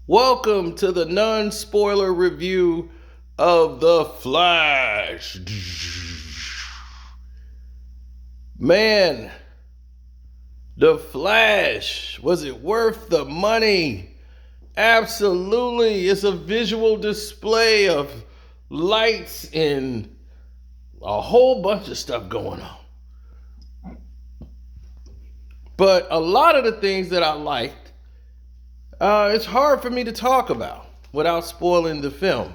Welcome to the non-spoiler review of The Flash. Man, The Flash, was it worth the money? Absolutely. It's a visual display of lights and a whole bunch of stuff going on. But a lot of the things that I liked, it's hard for me to talk about without spoiling the film.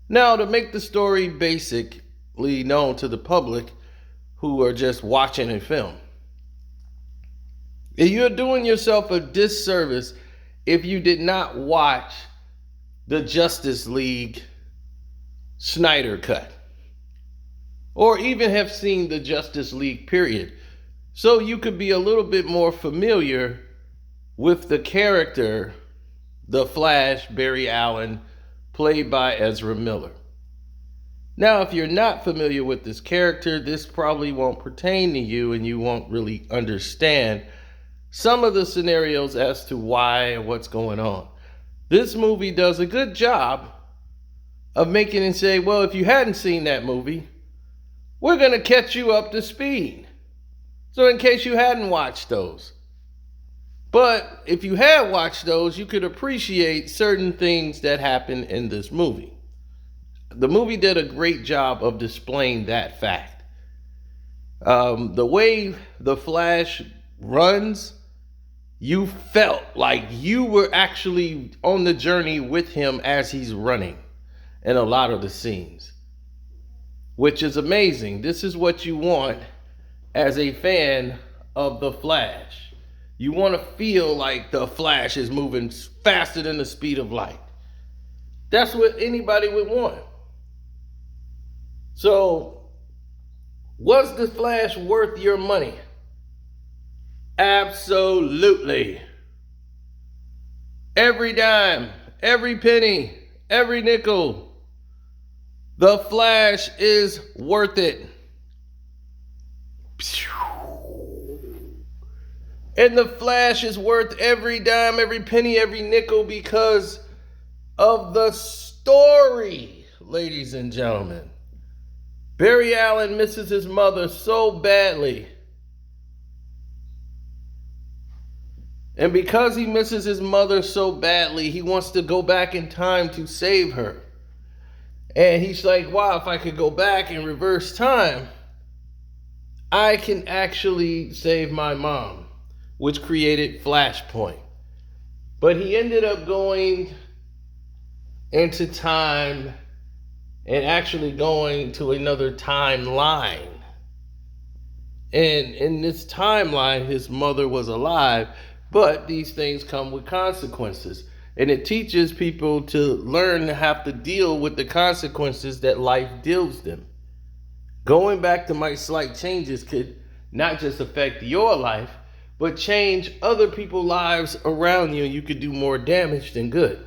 Now, to make the story basically known to the public who are just watching a film, you're doing yourself a disservice if you did not watch the Justice League Snyder Cut, or even have seen the Justice League period, so you could be a little bit more familiar with the character, the Flash, Barry Allen, played by Ezra Miller. Now, if you're not familiar with this character, this probably won't pertain to you and you won't really understand some of the scenarios as to why and what's going on. This movie does a good job of making it say, well, if you hadn't seen that movie, we're going to catch you up to speed. So in case you hadn't watched those. But if you had watched those, you could appreciate certain things that happen in this movie. The movie did a great job of displaying that fact. The way the Flash runs, you felt like you were actually on the journey with him as he's running in a lot of the scenes, which is amazing. This is what you want as a fan of the Flash. You want to feel like the Flash is moving faster than the speed of light. That's what anybody would want. So, was the Flash worth your money? Absolutely. Every dime, every penny, every nickel. The Flash is worth it. And the Flash is worth every dime, every penny, every nickel because of the story, ladies and gentlemen. Barry Allen misses his mother so badly. And because he misses his mother so badly, he wants to go back in time to save her. And he's like, wow, if I could go back and reverse time, I can actually save my mom, which created Flashpoint. But he ended up going into time and actually going to another timeline. And in this timeline, his mother was alive, but these things come with consequences. And it teaches people to learn to have to deal with the consequences that life deals them. Going back to my slight changes could not just affect your life, but change other people's lives around you, and you could do more damage than good.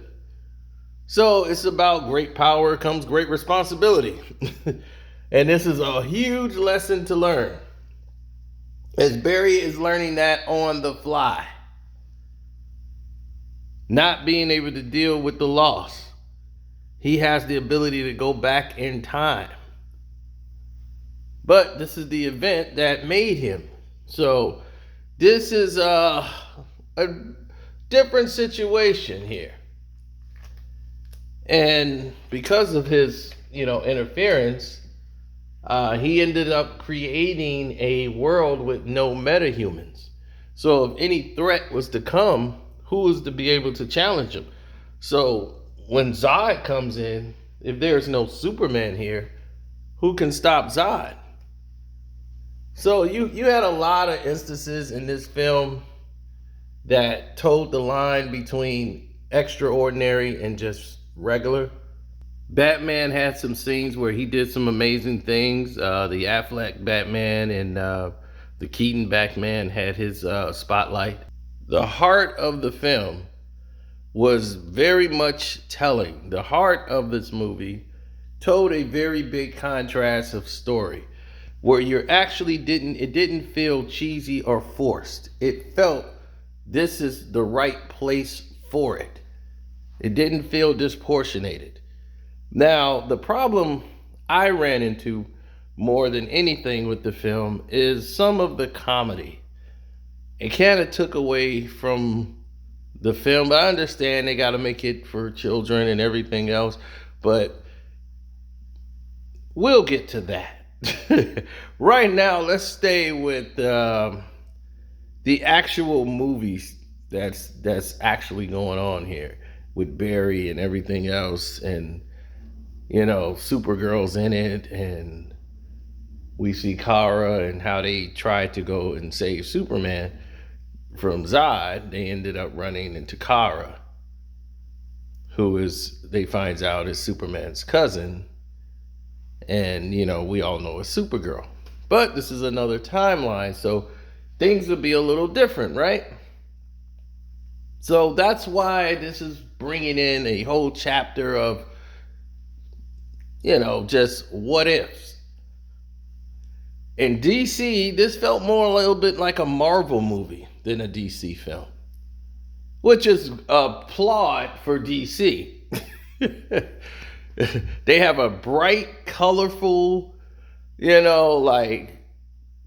So it's about great power comes great responsibility. And this is a huge lesson to learn, as Barry is learning that on the fly. Not being able to deal with the loss. He has the ability to go back in time. But this is the event that made him. So this is a different situation here. And because of his, interference, he ended up creating a world with no metahumans. So if any threat was to come, who was to be able to challenge him? So when Zod comes in, if there's no Superman here, who can stop Zod? So you had a lot of instances in this film that told the line between extraordinary and just regular. Batman had some scenes where he did some amazing things. The Affleck Batman and the Keaton Batman had his spotlight. The heart of the film was very much telling. The heart of this movie told a very big contrast of story, where you're actually it didn't feel cheesy or forced. It felt this is the right place for it. It didn't feel disproportionated. Now, the problem I ran into more than anything with the film is some of the comedy. It kind of took away from the film, but I understand they got to make it for children and everything else, but we'll get to that. Right now, let's stay with the actual movies that's actually going on here with Barry and everything else, and Supergirl's in it, and we see Kara and how they tried to go and save Superman from Zod. They ended up running into Kara, who they finds out is Superman's cousin, and we all know it's Supergirl. But this is another timeline, so things will be a little different, right? So that's why this is bringing in a whole chapter of just what ifs. In DC, this felt more a little bit like a Marvel movie than a DC film, which is a plot for DC. They have a bright, colorful, and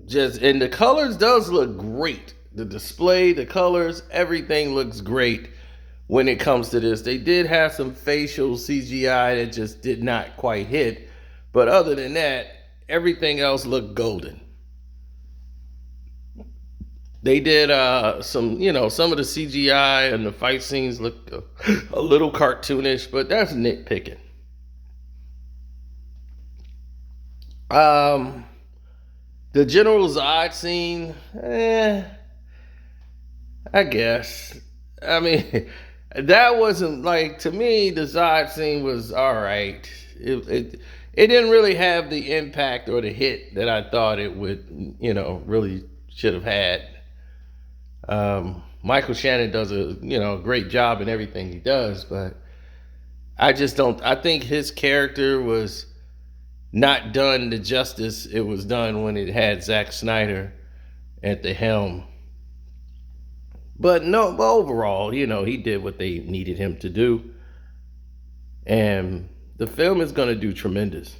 the colors does look great. The display, the colors, everything looks great when it comes to this. They did have some facial CGI that just did not quite hit, but other than that, everything else looked golden. They did some of the CGI and the fight scenes look a little cartoonish, but that's nitpicking. The General Zod scene, I guess. I mean, that wasn't to me, the Zod scene was all right. It didn't really have the impact or the hit that I thought it would, really should have had. Michael Shannon does a great job in everything he does, but I think his character was not done the justice it was done when it had Zack Snyder at the helm. But overall, he did what they needed him to do, and the film is going to do tremendous.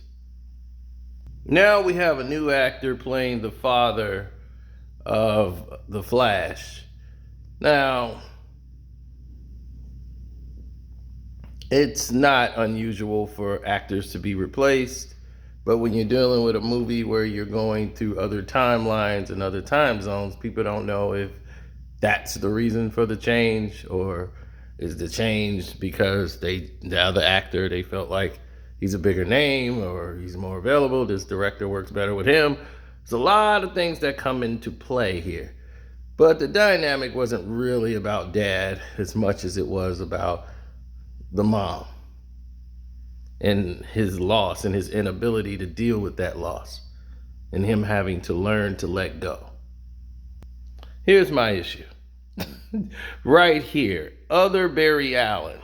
Now we have a new actor playing the father of the Flash. Now, it's not unusual for actors to be replaced, but when you're dealing with a movie where you're going through other timelines and other time zones, people don't know if that's the reason for the change, or is the change because the other actor, they felt like he's a bigger name or he's more available, this director works better with him. There's a lot of things that come into play here. But the dynamic wasn't really about Dad as much as it was about the mom and his loss and his inability to deal with that loss and him having to learn to let go. Here's my issue. Right here, other Barry Allen.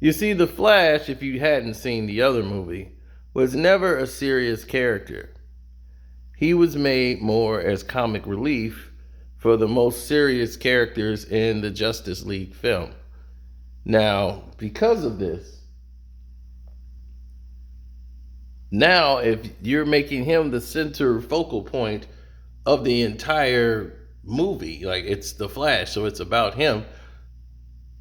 You see, the Flash, if you hadn't seen the other movie, was never a serious character. He was made more as comic relief for the most serious characters in the Justice League film. Now, because of this, now if you're making him the center focal point of the entire movie, it's the Flash, so it's about him,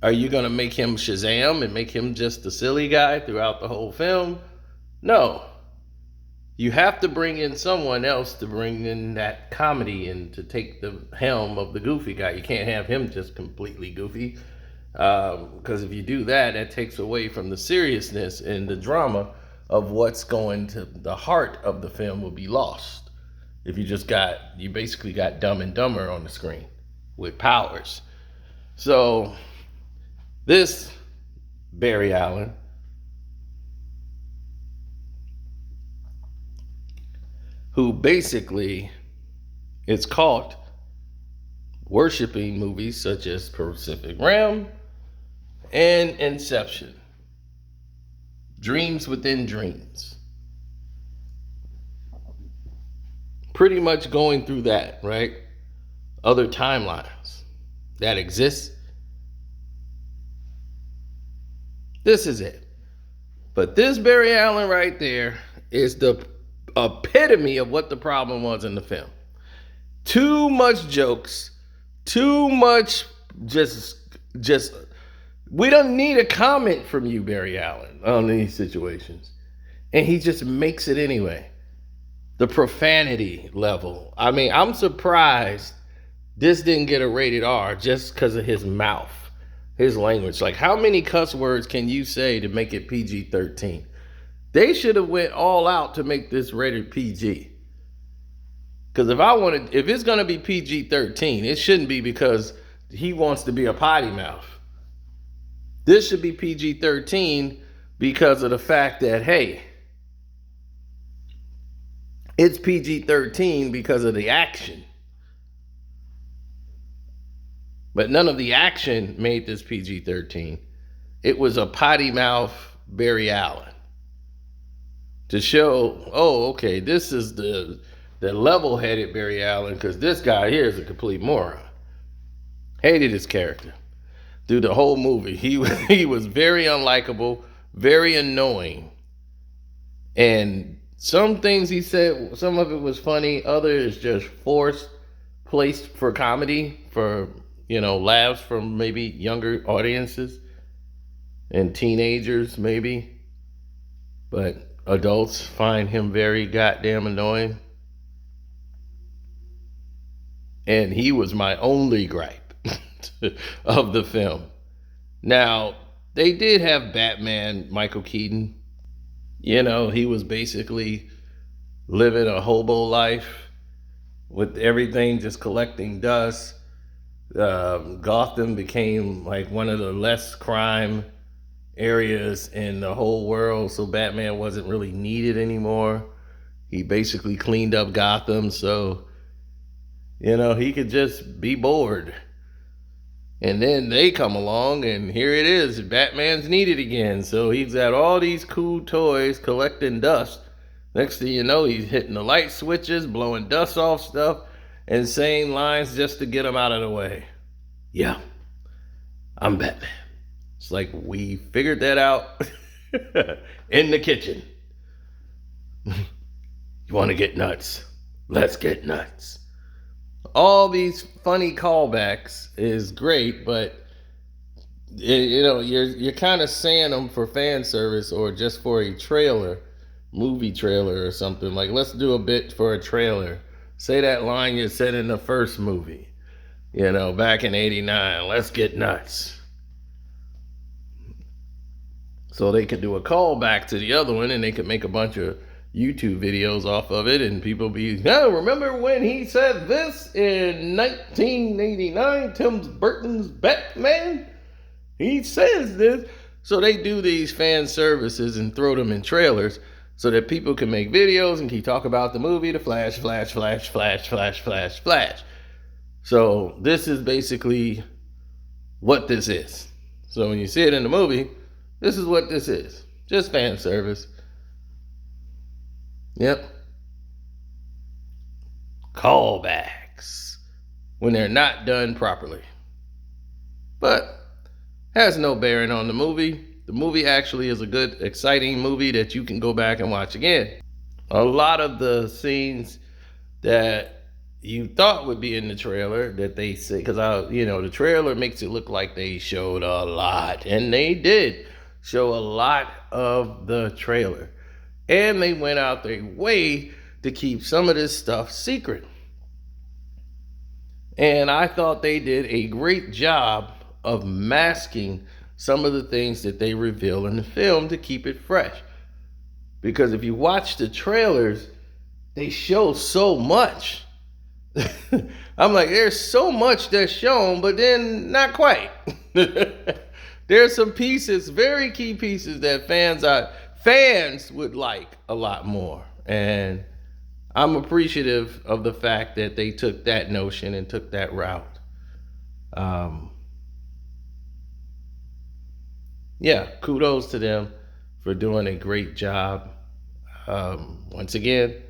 are you going to make him Shazam and make him just the silly guy throughout the whole film? No. You have to bring in someone else to bring in that comedy and to take the helm of the goofy guy. You can't have him just completely goofy, because if you do that, that takes away from the seriousness and the drama of what's going to the heart of the film will be lost. If you basically got Dumb and Dumber on the screen with powers. So this Barry Allen, who basically is caught worshiping movies such as Pacific Rim and Inception, dreams within dreams. Pretty much going through that, right? Other timelines that exist This is it. But this Barry Allen right there is the epitome of what the problem was in the film. Too much jokes, too much just we don't need a comment from you, Barry Allen, on these situations. And he just makes it anyway. The profanity level. I mean, I'm surprised this didn't get a rated R just because of his mouth, his language. Like, how many cuss words can you say to make it PG-13? They should have went all out to make this rated PG. Because if it's going to be PG-13, it shouldn't be because he wants to be a potty mouth. This should be PG-13 because of the fact that, hey, it's PG-13 because of the action. But none of the action made this PG-13. It was a potty mouth Barry Allen. To show, oh, okay, this is the level-headed Barry Allen, because this guy here is a complete moron. Hated his character. Through the whole movie, he was very unlikable, very annoying. And some things he said, some of it was funny, others just forced, placed for comedy, for, laughs from maybe younger audiences and teenagers maybe. But adults find him very goddamn annoying. And he was my only gripe of the film. Now, they did have Batman, Michael Keaton. He was basically living a hobo life with everything just collecting dust. Gotham became like one of the less crime areas in the whole world, so Batman wasn't really needed anymore. He basically cleaned up Gotham, so he could just be bored. And then they come along, and here it is, Batman's needed again. So he's got all these cool toys collecting dust. Next thing you know, he's hitting the light switches, blowing dust off stuff, and saying lines just to get them out of the way. Yeah, I'm Batman. It's like, we figured that out in the kitchen. You want to get nuts? Let's get nuts. All these funny callbacks is great, but you're kind of saying them for fan service or just for a movie trailer or something. Like, let's do a bit for a trailer. Say that line you said in the first movie, back in '89. Let's get nuts. So they could do a callback to the other one, and they could make a bunch of YouTube videos off of it, and people be, remember when he said this in 1989, Tim Burton's Batman? He says this. So they do these fan services and throw them in trailers so that people can make videos and keep talking about the movie, the flash, flash, flash, flash, flash, flash, flash. So this is basically what this is. So when you see it in the movie, this is what this is. Just fan service. Yep. Callbacks when they're not done properly. But has no bearing on the movie. The movie actually is a good, exciting movie that you can go back and watch again. A lot of the scenes that you thought would be in the trailer that they say, because the trailer makes it look like they showed a lot, and they did show a lot of the trailer. And they went out their way to keep some of this stuff secret. And I thought they did a great job of masking some of the things that they reveal in the film to keep it fresh. Because if you watch the trailers, they show so much. I'm like, there's so much that's shown, but then not quite. There's some pieces, very key pieces that fans would like a lot more. And I'm appreciative of the fact that they took that notion and took that route. Kudos to them for doing a great job. Once again,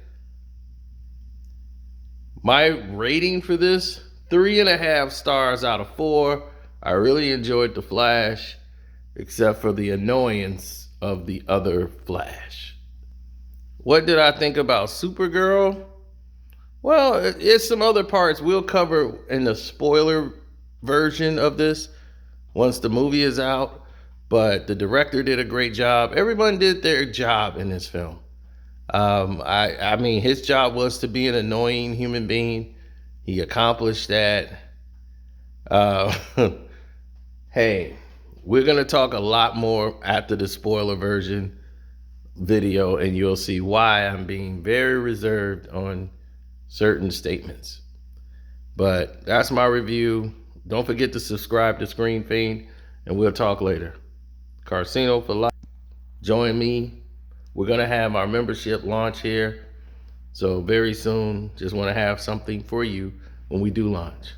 my rating for this, 3.5 stars out of 4. I really enjoyed The Flash. except for the annoyance of the other Flash. What did I think about Supergirl? Well, it's some other parts we'll cover in the spoiler version of this once the movie is out. But the director did a great job. Everyone did their job in this film. I mean, his job was to be an annoying human being. He accomplished that. Hey, we're going to talk a lot more after the spoiler version video, and you'll see why I'm being very reserved on certain statements. But that's my review. Don't forget to subscribe to Screen Fiend, and we'll talk later. Carcino for life. Join me. We're going to have our membership launch here. So very soon, just want to have something for you when we do launch.